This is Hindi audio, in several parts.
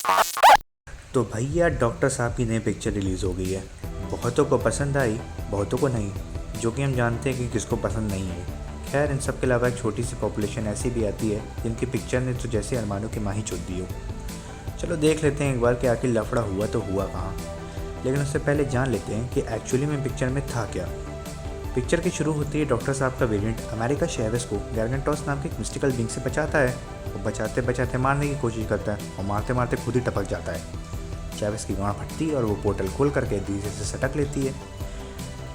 तो भैया डॉक्टर साहब की नई पिक्चर रिलीज़ हो गई है। बहुतों को पसंद आई, बहुतों को नहीं, जो कि हम जानते हैं कि किसको पसंद नहीं है। खैर, इन सब के अलावा एक छोटी सी पॉपुलेशन ऐसी भी आती है जिनकी पिक्चर ने तो जैसे अरमानों की माही चुद दी हो। चलो देख लेते हैं एक बार कि आखिर लफड़ा हुआ तो हुआ कहाँ। लेकिन उससे पहले जान लेते हैं कि एक्चुअली में पिक्चर में था क्या। पिक्चर की शुरू होती है डॉक्टर साहब का वेरिएंट अमेरिका चैवेज़ को गार्गेंटोस नाम के एक मिस्टिकल बीइंग से बचाता है। वो बचाते बचाते मारने की कोशिश करता है और मारते मारते खुद ही टपक जाता है। चैवेज़ की गांड फटती है और वो पोर्टल खोल करके धीरे से सटक लेती है।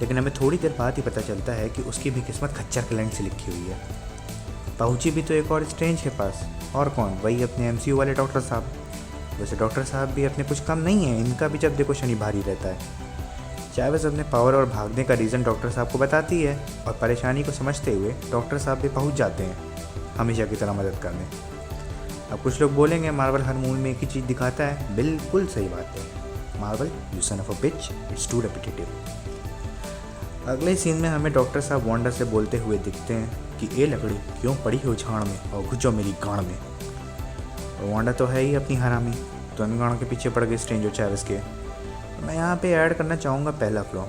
लेकिन हमें थोड़ी देर बाद ही पता चलता है कि उसकी भी किस्मत खच्चर के लाइन से लिखी हुई है। पहुंची भी तो एक और स्ट्रेंज के पास, और कौन, वही अपने एमसीयू वाले डॉक्टर साहब। वैसे डॉक्टर साहब भी अपने कुछ कम नहीं है, इनका भी जब देखो शनि भारी रहता है। चैवेज़ अपने पावर और भागने का रीज़न डॉक्टर साहब को बताती है और परेशानी को समझते हुए डॉक्टर साहब भी पहुंच जाते हैं हमेशा की तरह मदद करने। अब कुछ लोग बोलेंगे मार्वल हर मूवी में एक ही चीज़ दिखाता है। बिल्कुल सही बात है, Marvel you son of a bitch, it's too repetitive. अगले सीन में हमें डॉक्टर साहब वांडा से बोलते हुए दिखते हैं कि ए लकड़ी क्यों पड़ी हो झाड़ में और घुस जाओ मेरी गाड़ में। और वांडा तो है ही अपनी हरामी, तो इन गाड़ के पीछे पड़ गए स्ट्रेंजर चैवेज़ के। मैं यहाँ पे ऐड करना चाहूँगा पहला फ्लॉ।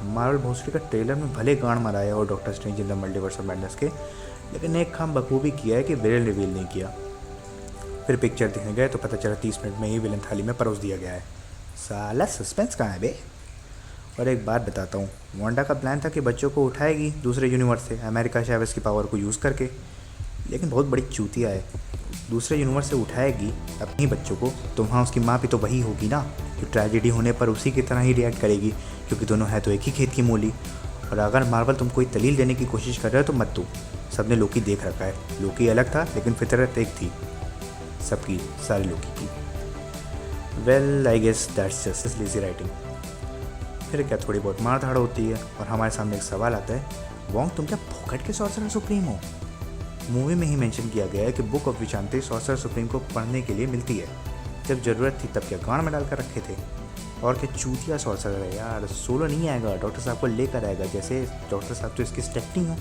मार्वल भोसड़ी का ट्रेलर में भले गांड मराया और doctor strange in the multiverse of madness के, लेकिन एक काम बखूबी किया है कि विलेन रिवील नहीं किया। फिर पिक्चर देखने गए तो पता चला 30 मिनट में ही विलेन थाली में परोस दिया गया है। साला सस्पेंस कहाँ है बे। और एक बात बताता हूँ, वांडा का प्लान था कि बच्चों को उठाएगी दूसरे यूनिवर्स से अमेरिका चैवेज़ की पावर को यूज़ करके, लेकिन बहुत बड़ी चूतिया है। दूसरे यूनिवर्स से उठाएगी अपने बच्चों को तो वहाँ उसकी माँ भी तो वही होगी ना, जो ट्रेजेडी होने पर उसी की तरह ही रिएक्ट करेगी, क्योंकि दोनों है तो एक ही खेत की मूली। और अगर मार्वल तुम कोई दलील देने की कोशिश कर रहे हो तो मत दो, सबने लोकी देख रखा है। लोकी अलग था लेकिन फितरत एक थी सबकी, सारी लोकी की। Well I guess that's just lazy writing. फिर क्या थोड़ी बहुत मार धाड़ होती है और हमारे सामने एक सवाल आता है, वोंग तुम क्या फोकट के सॉर्सरर सुप्रीम हो? मूवी में ही मेंशन किया गया है कि बुक ऑफ विचांते सॉर्सरर सुप्रीम को पढ़ने के लिए मिलती है। जब ज़रूरत थी तब क्या गांड में डालकर रखे थे। और क्या चूतिया सॉर्सरर है यार, सोलो नहीं आएगा, डॉक्टर साहब को लेकर आएगा। जैसे डॉक्टर साहब तो इसकी स्टेक्टिंग हो।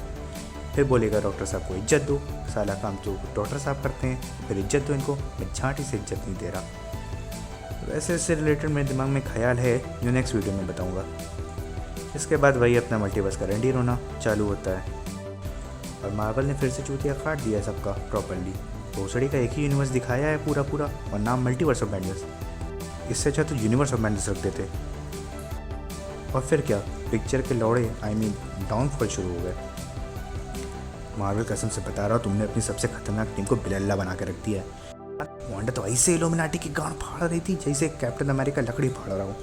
फिर बोलेगा डॉक्टर साहब को इज्जत दो, साला काम तो डॉक्टर साहब करते हैं, फिर इज्जत दो इनको। मैं झांटी से इज्जत नहीं दे रहा। वैसे इससे रिलेटेड मेरे दिमाग में ख्याल है जो नेक्स्ट वीडियो में बताऊँगा। इसके बाद वही अपना मल्टीवर्स का रंडी रोना चालू होता है और मार्वल ने फिर से चूतिया काट दिया है सबका प्रॉपरली। भोसड़ी का एक ही यूनिवर्स दिखाया है पूरा पूरा और नाम मल्टीवर्स ऑफ मैडनेस। इससे अच्छा तो यूनिवर्स ऑफ मैडनेस रख देते। और फिर क्या, पिक्चर के लौड़े डाउनफॉल शुरू हो गए। मार्वल कसम से बता रहा हूँ, तुमने अपनी सबसे खतरनाक टीम को बिलल्ला बना के रख दिया है। वांडा तो ऐसे इल्यूमिनाटी की गांड फाड़ रही थी जैसे कैप्टन अमेरिका लकड़ी फाड़ रहा हूँ।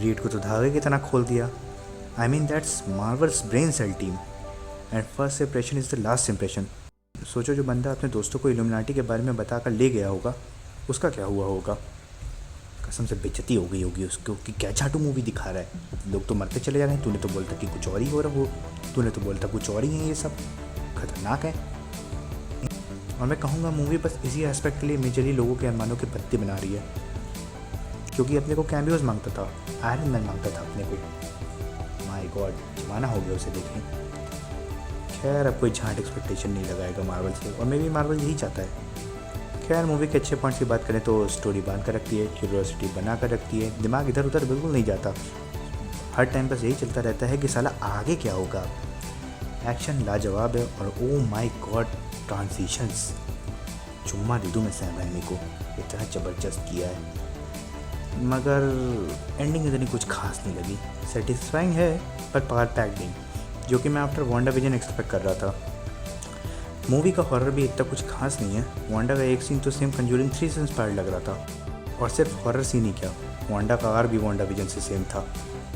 रीड को तो धागे की तरह खोल दिया। That's Marvel's brain cell team and first impression is the last impression. सोचो जो बंदा अपने दोस्तों को इल्यूमिनाटी के बारे में बताकर ले गया होगा, उसका क्या हुआ होगा। कसम से बेइज्जती हो गई होगी उसको कि क्या झाटू मूवी दिखा रहा है। लोग तो मरते चले जा रहे हैं, तूने तो बोलता कि कुछ और ही हो रहा हो, तूने तो बोलता कुछ और ही है। ये सब खतरनाक है। और मैं कहूँगा मूवी बस इसी एस्पेक्ट के लिए मेजरली लोगों के अरमानों की पत्ती बना रही है, क्योंकि अपने को कैमियोज मांगता था, आयरन मैन मांगता था अपने को। माय गॉड, जमाना हो गया उसे देखें। खैर अब कोई झांट एक्सपेक्टेशन नहीं लगाएगा मार्वल से, और मे भी मार्वल यही चाहता है। खैर मूवी के अच्छे पॉइंट्स की बात करें तो स्टोरी बांध कर रखती है, क्यूरियोसिटी बना कर रखती है, दिमाग इधर उधर बिल्कुल नहीं जाता। हर टाइम बस यही चलता रहता है कि साला आगे क्या होगा। एक्शन लाजवाब है और ओ माय गॉड ट्रांजिशंस, चुम्मा दे दूँ मैं सैम रैमी को, इतना ज़बरदस्त किया है। मगर एंडिंग इतनी कुछ खास नहीं लगी। सेटिस्फाइंग है पर पावर पैक्ड नहीं, जो कि मैं आफ्टर वांडा विजन एक्सपेक्ट कर रहा था। मूवी का हॉरर भी इतना कुछ खास नहीं है। वांडा का एक सीन तो सेम कंजूरिंग 3 से इंस्पायर्ड लग रहा था, और सिर्फ हॉरर सीन ही क्या, वांडा का आर भी वांडा विजन से सेम था।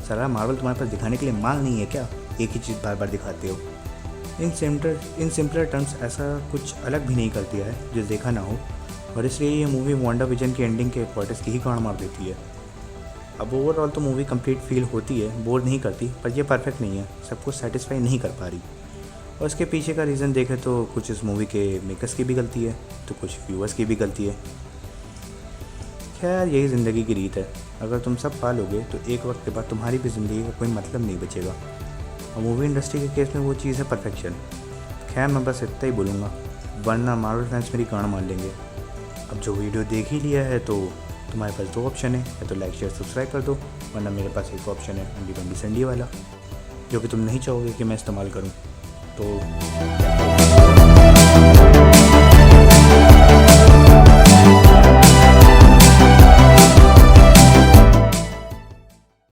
सारा मार्वल तुम्हारे पास दिखाने के लिए माल नहीं है क्या, एक ही चीज़ बार बार दिखाते हो। इन सिंपलर टर्म्स ऐसा कुछ अलग भी नहीं कर दिया है जो देखा ना हो, और इसलिए ये मूवी वांडा विजन की एंडिंग के क्वार्टर्स की ही गांड मार देती है। अब ओवरऑल तो मूवी कंप्लीट फील होती है, बोर नहीं करती, पर ये परफेक्ट नहीं है, सबको सेटिस्फाई नहीं कर पा रही। और इसके पीछे का रीज़न देखें तो कुछ इस मूवी के मेकर्स की भी गलती है, तो कुछ व्यूअर्स की भी गलती है। खैर यही ज़िंदगी की रीत है, अगर तुम सब पालोगे तो एक वक्त के बाद तुम्हारी भी ज़िंदगी का कोई मतलब नहीं बचेगा। और मूवी इंडस्ट्री के केस में वो चीज़ है परफेक्शन। खैर मैं बस इतना ही बोलूँगा, वरना मार्वल फैंस मेरी गांड मार लेंगे। अब अब जो वीडियो देख ही लिया है तो तुम्हारे पास दो ऑप्शन है, या तो लाइक शेयर सब्सक्राइब कर दो, वरना मेरे पास एक ऑप्शन है अंडी बंडी संडी वाला, जो कि तुम नहीं चाहोगे कि मैं इस्तेमाल करूँ। तो